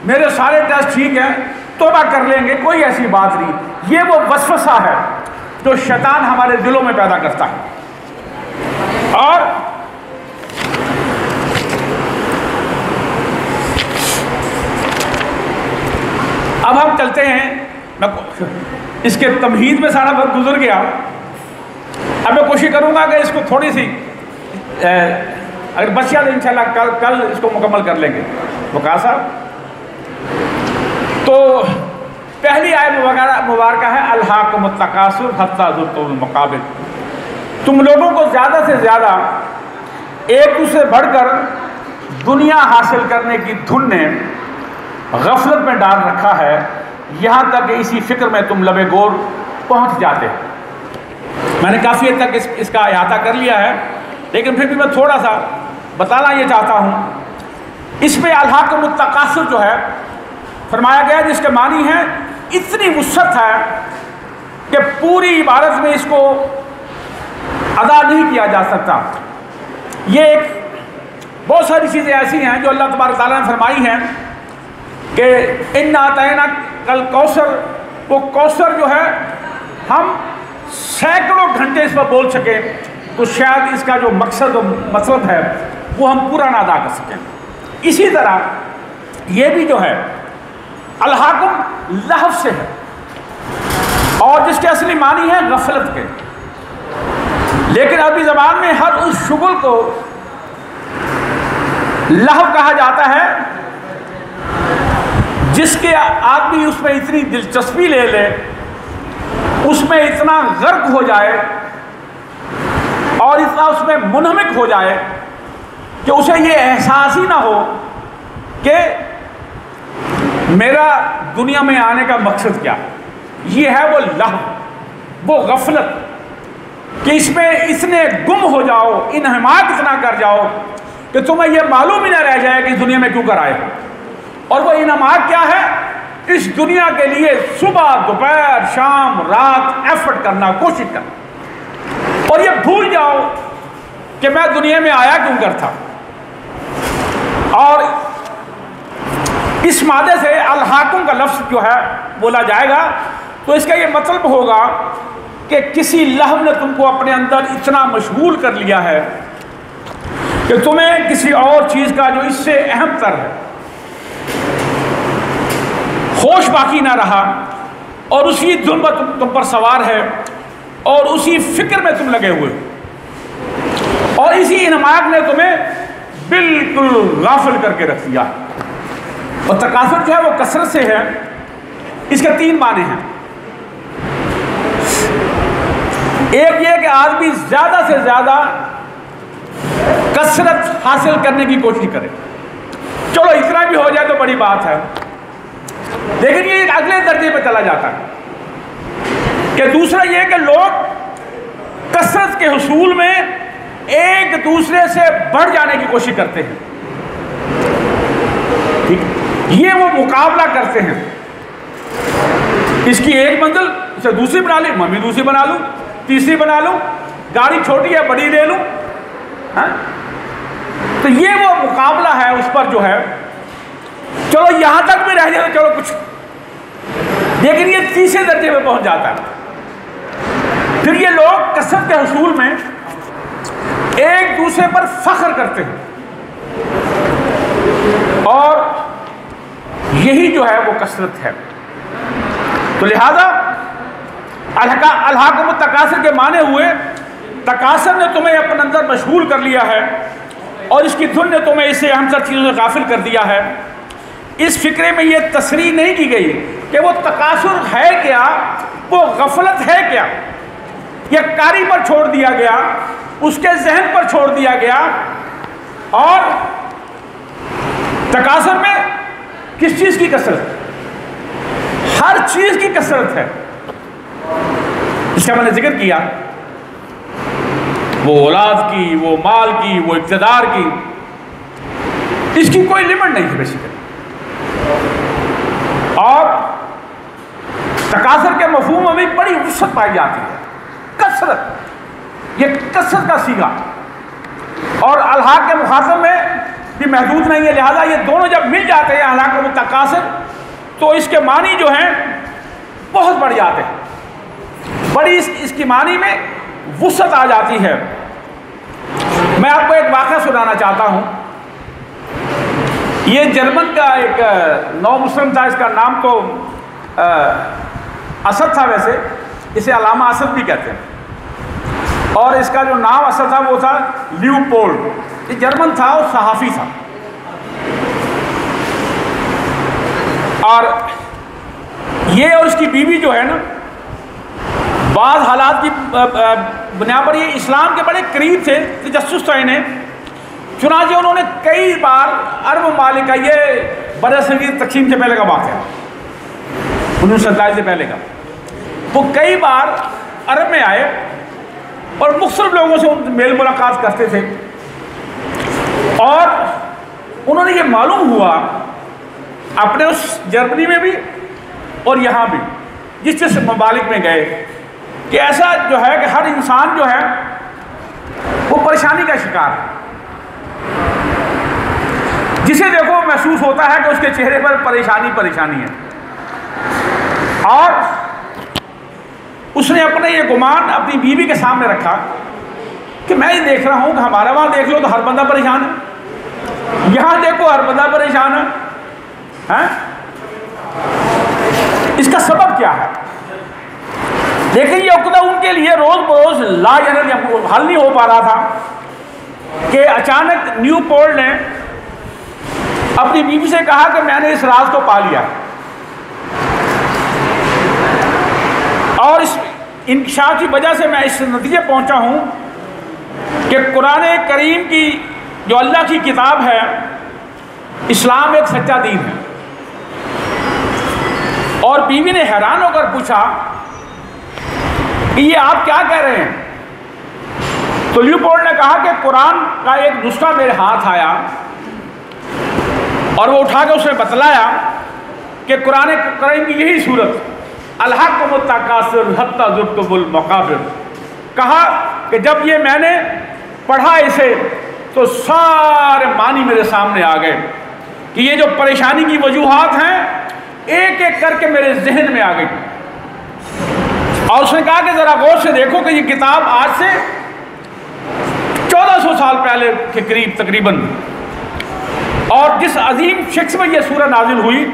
میرے سارے ٹیسٹ ٹھیک ہیں, توبہ کر لیں گے, کوئی ایسی بات نہیں. یہ وہ وسوسہ ہے جو شیطان ہمارے دلوں میں پیدا کرتا ہے. اور اب ہم چلتے ہیں, میں اس کے تمہید میں سارا وقت گزر گیا. اب میں کوشش کروں گا کہ اس کو تھوڑی سی اگر بچ جائے تو انشاءاللہ کل اس کو مکمل کر لیں گے. وقار صاحب, تو پہلی آیت مبارکہ ہے الہاکم التکاثر حتی زرتم المقابر. تم لوگوں کو زیادہ سے زیادہ ایک دوسرے بڑھ کر دنیا حاصل کرنے کی دھن نے غفلت میں ڈال رکھا ہے, یہاں تک کہ اسی فکر میں تم لبے گور پہنچ جاتے ہیں. میں نے کافی حد تک اس کا احاطہ کر لیا ہے, لیکن پھر بھی میں تھوڑا سا بتانا یہ چاہتا ہوں. اس میں الہاکم التکاثر جو ہے فرمایا گیا, جس کے معنی ہے اتنی وسعت ہے کہ پوری عبارت میں اس کو ادا نہیں کیا جا سکتا. یہ ایک بہت ساری چیزیں ایسی ہیں جو اللہ تبارک تعالیٰ نے فرمائی ہیں کہ اِنَّا أَعْطَيْنَاكَ الْكَوْثَرَ. وہ کوثر جو ہے ہم سینکڑوں گھنٹے اس پر بول سکیں تو شاید اس کا جو مقصد و مطلب ہے وہ ہم پورا نہ ادا کر سکیں. اسی طرح یہ بھی جو ہے الہاکم لہو سے ہے اور جس کے اصلی معنی ہے غفلت کے. لیکن عربی زبان میں ہر اس شغل کو لہو کہا جاتا ہے جس کے آدمی اس میں اتنی دلچسپی لے لے, اس میں اتنا غرق ہو جائے اور اتنا اس میں منہمک ہو جائے کہ اسے یہ احساس ہی نہ ہو کہ میرا دنیا میں آنے کا مقصد کیا. یہ ہے وہ لہو, وہ غفلت کہ اس میں اتنے گم ہو جاؤ, انہماک اتنا کر جاؤ کہ تمہیں یہ معلوم ہی نہ رہ جائے کہ اس دنیا میں کیوں کر آئے. اور وہ انہماک کیا ہے؟ اس دنیا کے لیے صبح دوپہر شام رات ایفرٹ کرنا, کوشش کرنا, اور یہ بھول جاؤ کہ میں دنیا میں آیا کیوں کر تھا. اور اس مادے سے الہاکم کا لفظ جو ہے بولا جائے گا تو اس کا یہ مطلب ہوگا کہ کسی لہو نے تم کو اپنے اندر اتنا مشغول کر لیا ہے کہ تمہیں کسی اور چیز کا جو اس سے اہم تر ہے ہوش باقی نہ رہا, اور اسی دھن پر تم پر سوار ہے اور اسی فکر میں تم لگے ہوئے, اور اسی انہماک نے تمہیں بالکل غافل کر کے رکھ دیا. اور تکاثر جو ہے وہ کثرت سے ہے. اس کے 3 معنی ہیں. ایک یہ کہ آدمی زیادہ سے زیادہ کثرت حاصل کرنے کی کوشش کرے, چلو اتنا بھی ہو جائے تو بڑی بات ہے, لیکن یہ ایک اگلے درجے پہ چلا جاتا ہے. کہ دوسرا یہ کہ لوگ کثرت کے حصول میں ایک دوسرے سے بڑھ جانے کی کوشش کرتے ہیں. ٹھیک, یہ وہ مقابلہ کرتے ہیں. اس کی ایک منزل اسے دوسری بنا لی, میں بھی دوسری بنا لوں, تیسری بنا لوں, گاڑی چھوٹی ہے بڑی لے لوں. تو یہ وہ مقابلہ ہے اس پر جو ہے, چلو یہاں تک بھی رہ جائے چلو کچھ, لیکن یہ تیسرے درجے میں پہنچ جاتا ہے. پھر یہ لوگ کثرت کے حصول میں ایک دوسرے پر فخر کرتے ہیں, اور یہی جو ہے وہ کثرت ہے. تو لہذا الہاکم التکاثر کے معنی ہوئے تکاثر نے تمہیں اپنے اندر مشغول کر لیا ہے اور اس کی دھن نے تمہیں اس سے اہم تر چیزوں سے غافل کر دیا ہے. اس فکرے میں یہ تصریح نہیں کی گئی کہ وہ تکاثر ہے کیا, وہ غفلت ہے کیا. یہ کاری پر چھوڑ دیا گیا, اس کے ذہن پر چھوڑ دیا گیا. اور تکاثر میں کس چیز کی کثرت؟ ہر چیز کی کثرت ہے. اس کا میں نے ذکر کیا, وہ اولاد کی, وہ مال کی, وہ اقتدار کی, اس کی کوئی لمٹ نہیں ہے بیسیکلی. اور تکاثر کے مفہوم میں بھی بڑی وسعت پائی جاتی ہے، کثرت، یہ کثرت کا صیغہ، اور الحاق کے مخاطب میں بھی محدود نہیں ہے، لہذا یہ دونوں جب مل جاتے ہیں الحاق و تکاثر تو اس کے معنی جو ہیں بہت بڑھ جاتے ہیں، بڑی اس کی معنی میں وسعت آ جاتی ہے۔ میں آپ کو ایک واقعہ سنانا چاہتا ہوں۔ یہ جرمن کا ایک نو مسلم تھا، اس کا نام تو اسد تھا، ویسے اسے علامہ اسد بھی کہتے ہیں، اور اس کا جو نام اصل تھا وہ تھا لیوپولڈ۔ یہ جرمن تھا اور صحافی تھا، اور یہ اور اس کی بیوی جو ہے نا، بعض حالات کی بنیاد پر یہ اسلام کے بڑے قریب تھے، تجسس تھا انہیں، چنانچہ انہوں نے کئی بار عرب ممالک کا، یہ برصغیر تقسیم سے پہلے کا واقعہ، 1947 سے پہلے کا، وہ کئی بار عرب میں آئے اور مختلف لوگوں سے میل ملاقات کرتے تھے، اور انہوں نے یہ معلوم ہوا اپنے اس جرمنی میں بھی اور یہاں بھی جس جس ممالک میں گئے کہ ایسا جو ہے کہ ہر انسان جو ہے وہ پریشانی کا شکار ہے، جسے دیکھو محسوس ہوتا ہے کہ اس کے چہرے پر پریشانی ہے، اور اس نے اپنے یہ گمان اپنی بیوی کے سامنے رکھا کہ میں یہ دیکھ رہا ہوں کہ ہمارے وہاں دیکھ لو تو ہر بندہ پریشان ہے، یہاں دیکھو ہر بندہ پریشان ہے، اس کا سبب کیا ہے؟ لیکن یہ عقدہ ان کے لیے روز بروز حل نہیں ہو پا رہا تھا کہ اچانک لیوپولڈ نے اپنی بیوی سے کہا کہ میں نے اس راز کو پا لیا، اور اس انکشاف کی وجہ سے میں اس نتیجے پہنچا ہوں کہ قرآن کریم کی جو اللہ کی کتاب ہے، اسلام ایک سچا دین ہے۔ اور بیوی نے حیران ہو کر پوچھا کہ یہ آپ کیا کہہ رہے ہیں؟ تو لیوپولڈ نے کہا کہ قرآن کا ایک نسخہ میرے ہاتھ آیا، اور وہ اٹھا کے اس نے بتلایا کہ قرآن کریم کی یہی صورت الحاق و تکاثر حتی زرتم المقابر، کہا کہ جب یہ میں نے پڑھا اسے تو سارے معنی میرے سامنے آ گئے کہ یہ جو پریشانی کی وجوہات ہیں ایک ایک کر کے میرے ذہن میں آ گئی، اور اس نے کہا کہ ذرا غور سے دیکھو کہ یہ کتاب آج سے 1400 سال پہلے کے قریب تقریباً، اور جس عظیم شخص میں یہ سورہ نازل ہوئی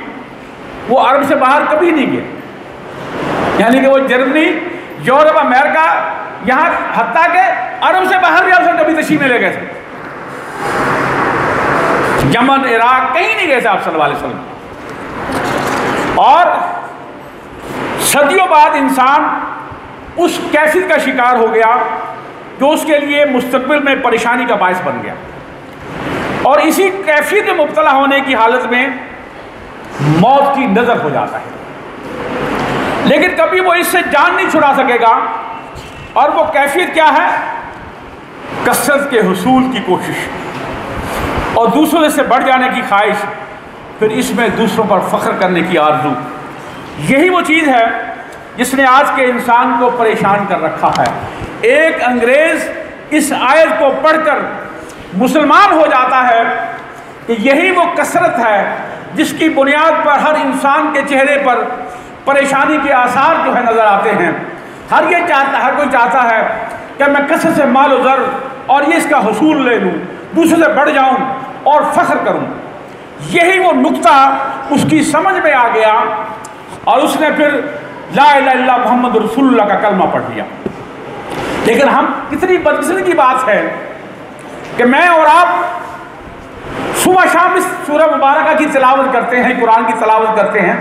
وہ عرب سے باہر کبھی نہیں گیا، یعنی کہ وہ جرمنی، یورپ، امریکہ، یہاں حتیٰ کہ عرب سے باہر بھی آپ کبھی تشریف نہیں لے گئے تھے، یمن، عراق، کہیں نہیں گئے تھے آپ صلی اللہ علیہ وسلم، اور صدیوں بعد انسان اس کیفیت کا شکار ہو گیا جو اس کے لیے مستقبل میں پریشانی کا باعث بن گیا، اور اسی کیفیت میں مبتلا ہونے کی حالت میں موت کی نظر ہو جاتا ہے، لیکن کبھی وہ اس سے جان نہیں چھڑا سکے گا، اور وہ کیفیت کیا ہے؟ کثرت کے حصول کی کوشش اور دوسروں سے بڑھ جانے کی خواہش، پھر اس میں دوسروں پر فخر کرنے کی آرزو، یہی وہ چیز ہے جس نے آج کے انسان کو پریشان کر رکھا ہے۔ ایک انگریز اس آیت کو پڑھ کر مسلمان ہو جاتا ہے کہ یہی وہ کثرت ہے جس کی بنیاد پر ہر انسان کے چہرے پر پریشانی کے آثار جو ہے نظر آتے ہیں۔ ہر کوئی چاہتا ہے کہ میں کثرت سے مال و زر اور یہ اس کا حصول لے لوں، دوسرے سے بڑھ جاؤں اور فخر کروں۔ یہی وہ نقطہ اس کی سمجھ میں آ گیا، اور اس نے پھر لا الہ الا اللہ محمد رسول اللہ کا کلمہ پڑھ لیا۔ لیکن ہم کتنی بدقسمتی کی بات ہے کہ میں اور آپ صبح شام اس سورہ مبارکہ کی تلاوت کرتے ہیں، قرآن کی تلاوت کرتے ہیں،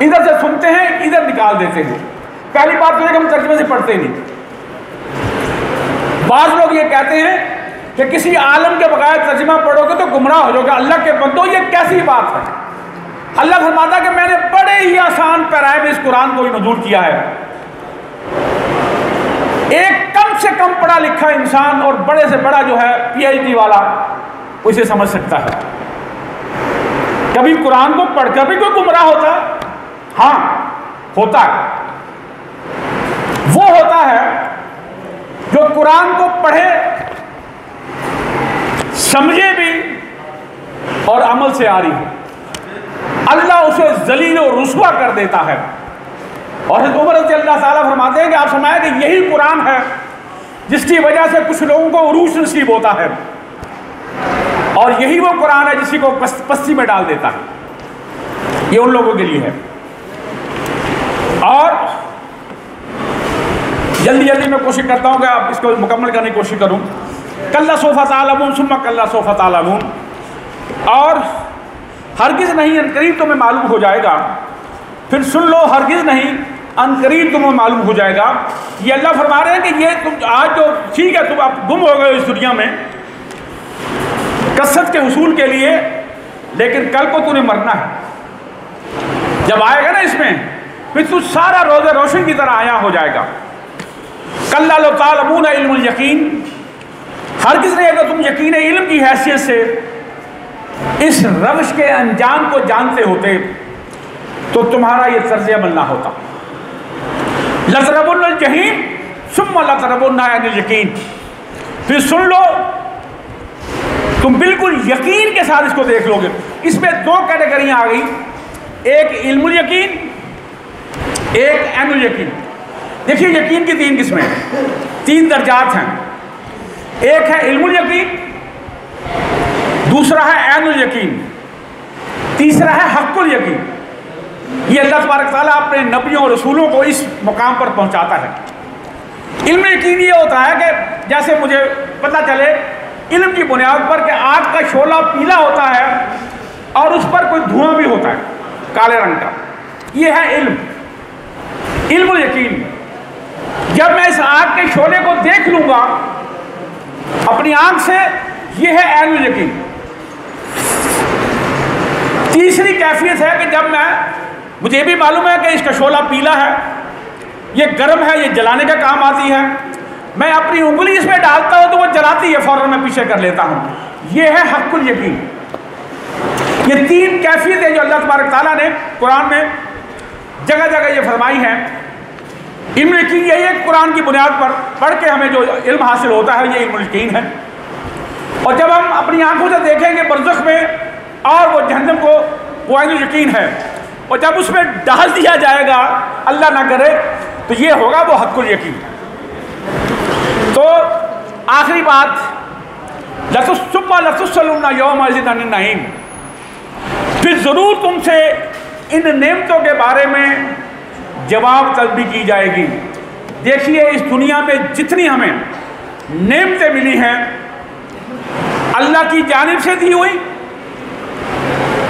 ادھر سے سنتے ہیں ادھر نکال دیتے ہیں۔ پہلی بات تو ہے کہ ہم ترجمے سے پڑھتے نہیں۔ بعض لوگ یہ کہتے ہیں کہ کسی عالم کے بغیر ترجمہ پڑھو گے تو گمراہ ہو جاؤ گے۔ اللہ کے بندو، یہ کیسی بات ہے؟ اللہ فرماتا کہ میں نے بڑے ہی آسان پیرائے میں اس قرآن کو نزول کیا ہے۔ ایک کم سے کم پڑھا لکھا انسان اور بڑے سے بڑا جو ہے پی ایچ ڈی والا اسے سمجھ سکتا ہے۔ کبھی قرآن کو پڑھ کر بھی کوئی گمراہ ہوتا ہے؟ ہاں، ہوتا ہے وہ ہوتا ہے جو قرآن کو پڑھے، سمجھے بھی اور عمل سے آری ہو۔ اللہ اسے ذلیل و رسوا کر دیتا ہے۔ اور حضرت عمر رضی اللہ تعالیٰ فرماتے ہیں کہ آپ فرمائیں کہ یہی قرآن ہے جس کی وجہ سے کچھ لوگوں کو عروج نصیب ہوتا ہے، اور یہی وہ قرآن ہے جسی کو پستی میں ڈال دیتا ہے۔ یہ ان لوگوں کے لیے ہے۔ اور جلدی جلدی میں کوشش کرتا ہوں کہ آپ اس کو مکمل کرنے کی کوشش کروں۔ کلا سوف تعلمون ثم کلا سوف تعلمون، اور ہرگز نہیں ان قریب تمہیں معلوم ہو جائے گا، پھر سن لو ہرگز نہیں ان قریب تمہیں معلوم ہو جائے گا۔ یہ اللہ فرما رہے ہیں کہ یہ تم آج جو ٹھیک ہے تم اب گم ہو گئے اس دنیا میں کثرت کے حصول کے لیے، لیکن کل کو تمہیں مرنا ہے۔ جب آئے گا نا اس میں پھر تو سارا روز روشن کی طرح آیا ہو جائے گا۔ کلا لو تعلمون علم الیقین، ہرگز نہیں اگر تم یقین علم کی حیثیت سے اس روش کے انجام کو جانتے ہوتے تو تمہارا یہ طرز عمل نہ ہوتا۔ لَتَرَوُنَّ الْجَحِيمَ ثُمَّ لَتَرَوُنَّهَا عَيْنَ الْيَقِينِ، پھر سن لو تم بالکل یقین کے ساتھ اس کو دیکھ لو گے۔ اس میں دو کیٹیگریاں آ گئی، ایک علم الیقین، ایک عین الیقین۔ دیکھیے یقین کی تین قسمیں، تین درجات ہیں۔ ایک ہے علم الیقین، دوسرا ہے عین الیقین، تیسرا ہے حق الیقین۔ یہ اللہ تبارک تعالیٰ اپنے نبیوں اور رسولوں کو اس مقام پر پہنچاتا ہے۔ علم یقین یہ ہوتا ہے کہ جیسے مجھے پتہ چلے علم کی بنیاد پر کہ آگ کا شعلہ پیلا ہوتا ہے اور اس پر کوئی دھواں بھی ہوتا ہے کالے رنگ کا، یہ ہے علم، علم الیقین۔ جب میں اس آگ کے شعلے کو دیکھ لوں گا اپنی آنکھ سے، یہ ہے عین الیقین۔ تیسری کیفیت ہے کہ جب مجھے یہ بھی معلوم ہے کہ اس کا شعلہ پیلا ہے، یہ گرم ہے، یہ جلانے کا کام آتی ہے، میں اپنی انگلی اس میں ڈالتا ہوں تو وہ جلاتی ہے، فوراً میں پیچھے کر لیتا ہوں، یہ ہے حق الیقین۔ یہ تین کیفیتیں جو اللہ تبارک تعالیٰ نے قرآن میں جگہ جگہ یہ فرمائی ہیں۔ علم یقین یہی ہے قرآن کی بنیاد پر پڑھ کے ہمیں جو علم حاصل ہوتا ہے، یہ علم یقین ہے۔ اور جب ہم اپنی آنکھوں سے دیکھیں گے برزخ میں اور وہ جہنم کو، وہ عین یقین ہے، اور جب اس میں ڈال دیا جائے گا اللہ نہ کرے تو یہ ہوگا وہ حق الیقین۔ تو آخری بات، ثم لتسألن یومئذ عن النعیم، پھر ضرور تم سے ان نعمتوں کے بارے میں جواب طلبی کی جائے گی۔ دیکھیے اس دنیا میں جتنی ہمیں نعمتیں ملی ہیں اللہ کی جانب سے دی ہوئی،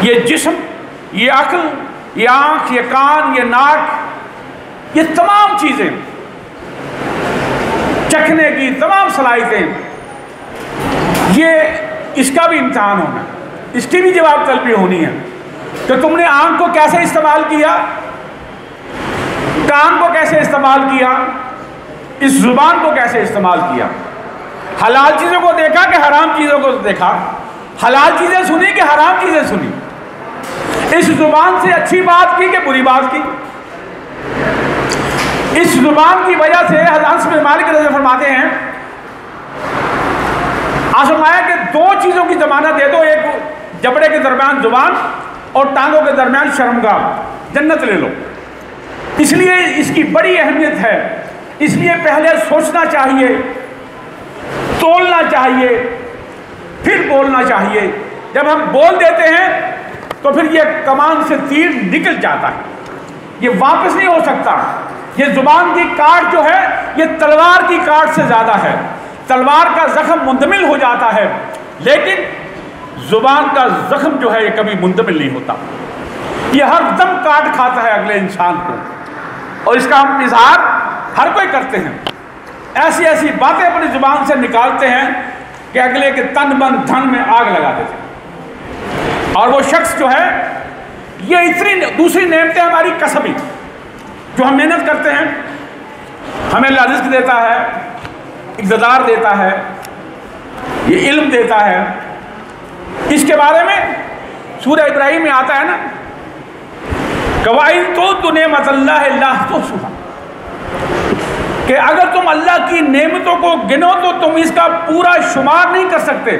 یہ جسم، یہ عقل، یہ آنکھ، یہ کان، یہ ناک، یہ تمام چیزیں، چکھنے کی تمام صلاحیتیں، یہ اس کا بھی امتحان ہونا ہے، اس کی بھی جواب طلبی ہونی ہے کہ تم نے آنکھ کو کیسے استعمال کیا، کان کو کیسے استعمال کیا، اس زبان کو کیسے استعمال کیا، حلال چیزوں کو دیکھا کہ حرام چیزوں کو دیکھا، حلال چیزیں سنی کہ حرام چیزیں سنی، اس زبان سے اچھی بات کی کہ بری بات کی۔ اس زبان کی وجہ سے حضرت انس بن مالک رضی اللہ عنہ فرماتے ہیں، فرمایا کہ دو چیزوں کی ضمانت دے دو، ایک جبڑے کے درمیان زبان اور ٹانگوں کے درمیان شرمگاہ، جنت لے لو۔ اس لیے اس کی بڑی اہمیت ہے، اس لیے پہلے سوچنا چاہیے، تولنا چاہیے، پھر بولنا چاہیے۔ جب ہم بول دیتے ہیں تو پھر یہ کمان سے تیر نکل جاتا ہے، یہ واپس نہیں ہو سکتا۔ یہ زبان کی کاٹ جو ہے یہ تلوار کی کاٹ سے زیادہ ہے، تلوار کا زخم مندمل ہو جاتا ہے، لیکن زبان کا زخم جو ہے یہ کبھی مندمل نہیں ہوتا، یہ ہر دم کاٹ کھاتا ہے اگلے انسان کو، اور اس کا ہم اظہار ہر کوئی کرتے ہیں، ایسی ایسی باتیں اپنی زبان سے نکالتے ہیں کہ اگلے کے تن من دھن میں آگ لگا دیتے ہیں۔ اور وہ شخص جو ہے، یہ اتنی دوسری نعمتیں ہماری کسبی جو ہم محنت کرتے ہیں، ہمیں اللہ رزق دیتا ہے، اقتدار دیتا ہے، یہ علم دیتا ہے۔ اس کے بارے میں سورہ ابراہیم میں آتا ہے نا، وَإِن تُعُدُّوا نِعْمَتَ اللَّهِ لَا تُحْصُوهَا، کہ اگر تم اللہ کی نعمتوں کو گنو تو تم اس کا پورا شمار نہیں کر سکتے.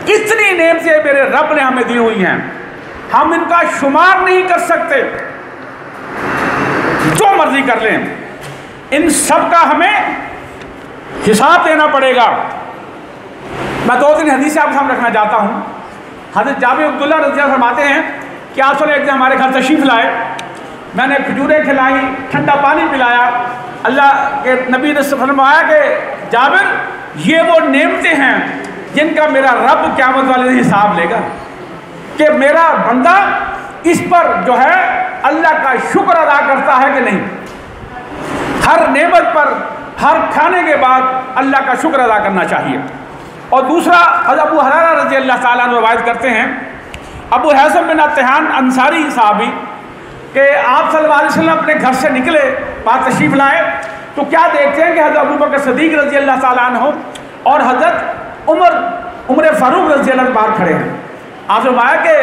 کتنی نعمتیں میرے رب نے ہمیں دی ہوئی ہیں، ہم ان کا شمار نہیں کر سکتے. جو مرضی کر لیں، ان سب کا ہمیں حساب دینا پڑے گا. میں 2-3 حدیثیں آپ کے سامنے رکھنا چاہتا ہوں. حضرت جابر عبداللہ رضی اللہ عنہ فرماتے ہیں کہ آپ صلی اللہ علیہ وسلم ہمارے گھر تشریف لائے، میں نے کھجوریں کھلائیں، ٹھنڈا پانی پلایا. اللہ کے نبی نے فرمایا کہ جابر یہ وہ نعمتیں ہیں جن کا میرا رب قیامت والے دن حساب لے گا، کہ میرا بندہ اس پر جو ہے اللہ کا شکر ادا کرتا ہے کہ نہیں. ہر نعمت پر ہر کھانے کے بعد اللہ کا شکر ادا کرنا چاہیے. اور دوسرا حضرت ابو ہریرہ رضی اللہ تعالیٰ عنہ روایت کرتے ہیں، ابو حیثم بن عطیان انصاری صحابی، کہ آپ صلی اللہ علیہ وسلم اپنے گھر سے نکلے، باہر تشریف لائے تو کیا دیکھتے ہیں کہ حضرت ابو بکر صدیق رضی اللہ تعالیٰ عنہ اور حضرت عمر فاروق رضی اللہ عنہ باہر کھڑے ہیں. آپ سے فرمایا کہ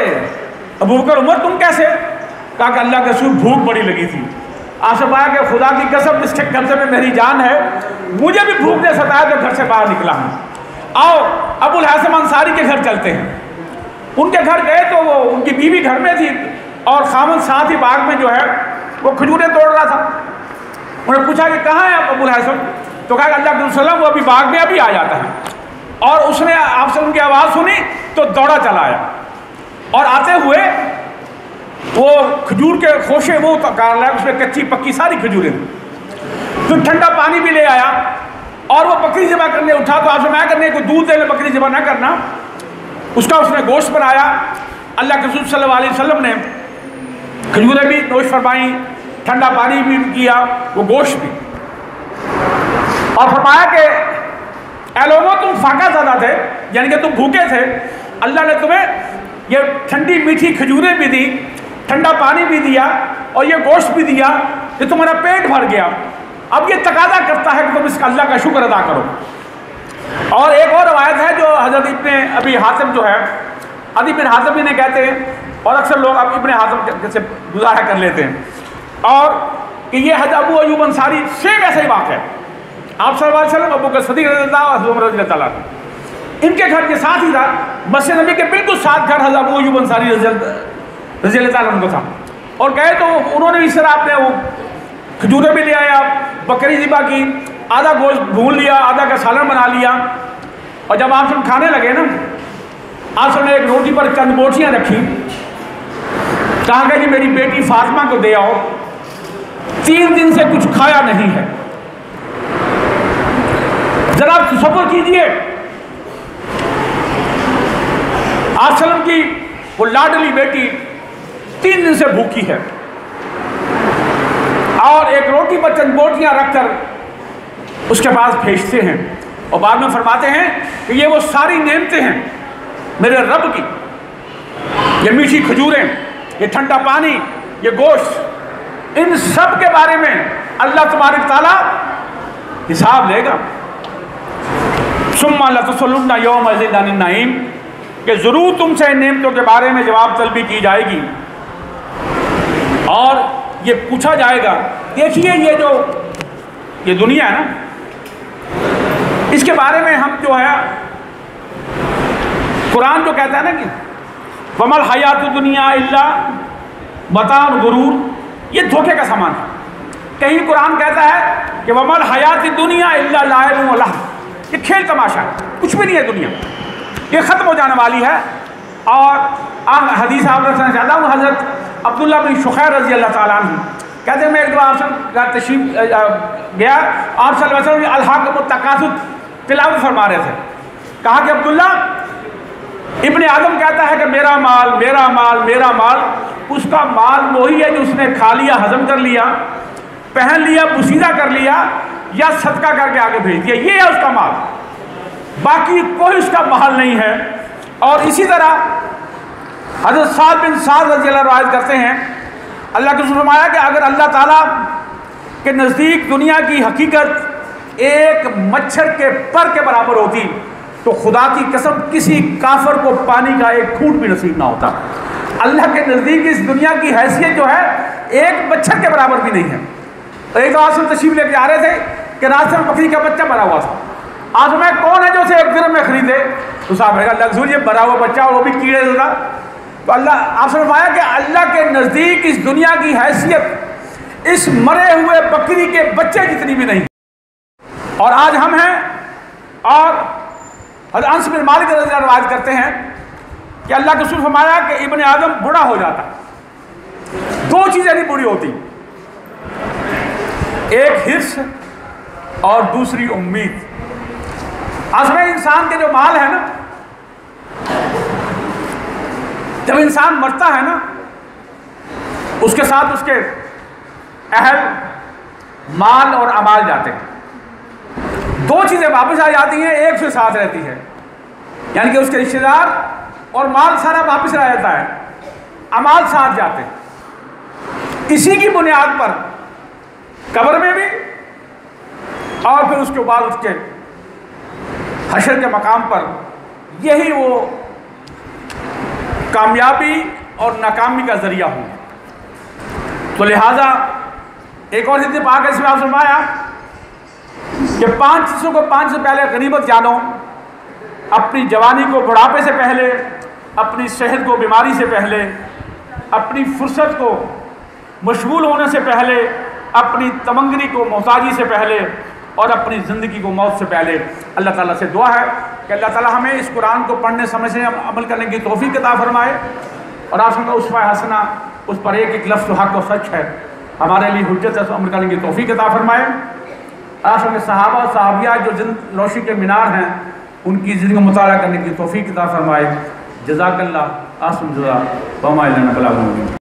ابو بکر عمر تم کیسے؟ کہا کہ اللہ کے رسول بھوک بڑی لگی تھی. آپ سے فرمایا کہ خدا کی قسم جس کے قبضے میں میری جان ہے مجھے بھی بھوک نے ستایا تو گھر سے باہر نکلا ہوں. آؤ ابو الحسن انصاری کے گھر چلتے ہیں. ان کے گھر گئے تو وہ ان کی بیوی گھر میں تھی اور خامن ساتھ ہی باغ میں جو ہے وہ کھجوریں توڑ رہا تھا. انہوں نے پوچھا کہ کہاں ہے ابو الحسن؟ تو کہا کہ اللہ کے رسول وہ ابھی باغ میں ابھی آ جاتا ہے. اور اس نے آپ سے ان کی آواز سنی تو دوڑا چلا آیا اور آتے ہوئے وہ کھجور کے خوشے وہ کار لایا، اس میں کچی پکی ساری کھجوریں. پھر ٹھنڈا پانی بھی لے آیا اور وہ بکری ذبح کرنے اٹھا تو آپ سے میں کرنے کو دودھ دے لے، بکری ذبح نہ کرنا. اس کا اس نے گوشت بنایا. اللہ کے رسول صلی اللہ علیہ وسلم نے کھجوریں بھی نوش فرمائیں، ٹھنڈا پانی بھی کیا، وہ گوشت بھی. اور فرمایا کہ اے لوگوں تم فاقہ زدہ تھے، یعنی کہ تم بھوکے تھے، اللہ نے تمہیں یہ ٹھنڈی میٹھی کھجوریں بھی دی، ٹھنڈا پانی بھی دیا اور یہ گوشت بھی دیا کہ تمہارا پیٹ بھر گیا. اب یہ تقاضا کرتا ہے کہ تم اس کا اللہ کا شکر ادا کرو. اور ایک اور روایت ہے جو حضرت ابن ابی حاتم جو ہے، عدی بن حاتم بھی نے کہتے ہیں اور اکثر لوگ اب ابن حاتم سے گزارا کر لیتے ہیں، اور کہ یہ حضرت ابو ایوب انصاری سیم ایسا ہی واقع ہے. آپ صلی اللہ علیہ وسلم ابو بکر صدیق رضی اللہ اور عمر رضی اللہ عنہ ان کے گھر کے ساتھ ہی تھا، مسجد نبی کے بالکل ساتھ گھر حضرت ابو ایوب انصاری رضی اللہ تعالیٰ عنہ کو تھا. اور گئے تو انہوں نے اس طرح اپنے وہ کھجوریں بھی لے آیا، بکری ذبح کی، آدھا گوشت بھون لیا، آدھا کا سالن بنا لیا. اور جب آپ سب کھانے لگے نا، آپ سب نے ایک روٹی پر چند بوٹیاں رکھی، کہا کہ جی میری بیٹی فاطمہ کو دے آؤ، 3 دن سے کچھ کھایا نہیں ہے. ذرا تصور کیجئے آپ سلم کی وہ لاڈلی بیٹی 3 دن سے بھوکی ہے اور ایک روٹی پر چند بوٹیاں رکھ کر اس کے پاس بھیجتے ہیں اور بعد میں فرماتے ہیں کہ یہ وہ ساری نعمتیں ہیں میرے رب کی، یہ میٹھی کھجوریں، یہ ٹھنڈا پانی، یہ گوشت، ان سب کے بارے میں اللہ تبارک تعالیٰ حساب لے گا. ثم لتسألن یومئذ عن النعیم، کہ ضرور تم سے ان نعمتوں کے بارے میں جواب طلبی کی جائے گی اور یہ پوچھا جائے گا. دیکھیے یہ دنیا ہے نا، اس کے بارے میں ہم جو ہے قرآن جو کہتا ہے نا کہ وَمَا الْحَيَاةُ الدُّنْيَا إِلَّا مَتَاعٌ غُرُورٌ، یہ دھوکے کا سامان ہے. کہیں قرآن کہتا ہے کہ وَمَا الْحَيَاةُ الدُّنْيَا إِلَّا لَعِبٌ وَلَهْوٌ، یہ کھیل تماشا ہے، کچھ بھی نہیں ہے دنیا، یہ ختم ہو جانے والی ہے. اور حدیث آپ رکھنا چاہتا ہوں، حضرت عبداللہ بن شخیر رضی اللہ تعالیٰ عنہ کہتے ہیں میں ایک دو آپ سے تشریف گیا، آپ صلی اللہ علیہ وسلم الحاکم التکاثر تلاوت فرما رہے تھے. کہا کہ عبداللہ ابن آدم کہتا ہے کہ میرا مال میرا مال میرا مال، اس کا مال وہی ہے جو اس نے کھا لیا، ہضم کر لیا، پہن لیا، پوشیدہ کر لیا یا صدقہ کر کے آگے بھیج دیا، یہ ہے اس کا مال، باقی کوئی اس کا مال نہیں ہے. اور اسی طرح حضرت سعد بن سعد رضی اللہ روایت کرتے ہیں، اللہ کے رسول نے فرمایا کہ اگر اللہ تعالیٰ کے نزدیک دنیا کی حقیقت ایک مچھر کے پر کے برابر ہوتی تو خدا کی قسم کسی کافر کو پانی کا ایک گھونٹ بھی نصیب نہ ہوتا. اللہ کے نزدیک اس دنیا کی حیثیت جو ہے ایک بچہ کے برابر بھی نہیں ہے. ایک تو آج تشریف لے کے آ رہے تھے کہ راستے میں بکری کا بچہ مرا ہوا تھا. آج میں کون ہے جو اسے ایک درہم میں خریدے؟ تو صاحب ہے لگزوری مرا ہوا بچہ اور وہ بھی کیڑے زدہ. تو اللہ آپ سے فرمایا کہ اللہ کے نزدیک اس دنیا کی حیثیت اس مرے ہوئے بکری کے بچے جتنی بھی نہیں. اور آج ہم ہیں اور حضرت انس بن مالک رضی اللہ روایت کرتے ہیں کہ اللہ کے رسول فرمایا کہ ابن آدم بوڑھا ہو جاتا. دو چیزیں نہیں بری ہوتی، ایک حرص اور دوسری امید. اصل میں انسان کے جو مال ہے نا، جب انسان مرتا ہے نا اس کے ساتھ اس کے اہل، مال اور اعمال جاتے ہیں. دو چیزیں واپس آ جاتی ہیں، ایک سے ساتھ رہتی ہے، یعنی کہ اس کے رشتہ دار اور مال سارا واپس آ جاتا ہے، اعمال ساتھ جاتے ہیں. اسی کی بنیاد پر قبر میں بھی اور پھر اس کے بعد اس کے حشر کے مقام پر یہی وہ کامیابی اور ناکامی کا ذریعہ ہوں. تو لہٰذا ایک اور حدیث پاک ہے اس میں آپ فرمایا کہ 5 چیزوں کو 5 سے پہلے غنیمت جانو. اپنی جوانی کو بڑھاپے سے پہلے، اپنی صحت کو بیماری سے پہلے، اپنی فرصت کو مشغول ہونے سے پہلے، اپنی تمنگری کو محتاجی سے پہلے، اور اپنی زندگی کو موت سے پہلے. اللہ تعالیٰ سے دعا ہے کہ اللہ تعالیٰ ہمیں اس قرآن کو پڑھنے سمجھنے عمل کرنے کی توفیق عطا فرمائے. اور آپ سن اسوہ حسنہ اس پر ایک ایک لفظ حق و سچ ہے، ہمارے لیے حجت ہے، عمل کرنے کی توفیق عطا فرمائے. آپ سن صحابہ صحابیات جو روشنی کے مینار ہیں ان کی زندگی کو مطالعہ کرنے کی توفیق عطا فرمائے. جزاک اللہ. آسم جزا وما الینا البلاغ المبین.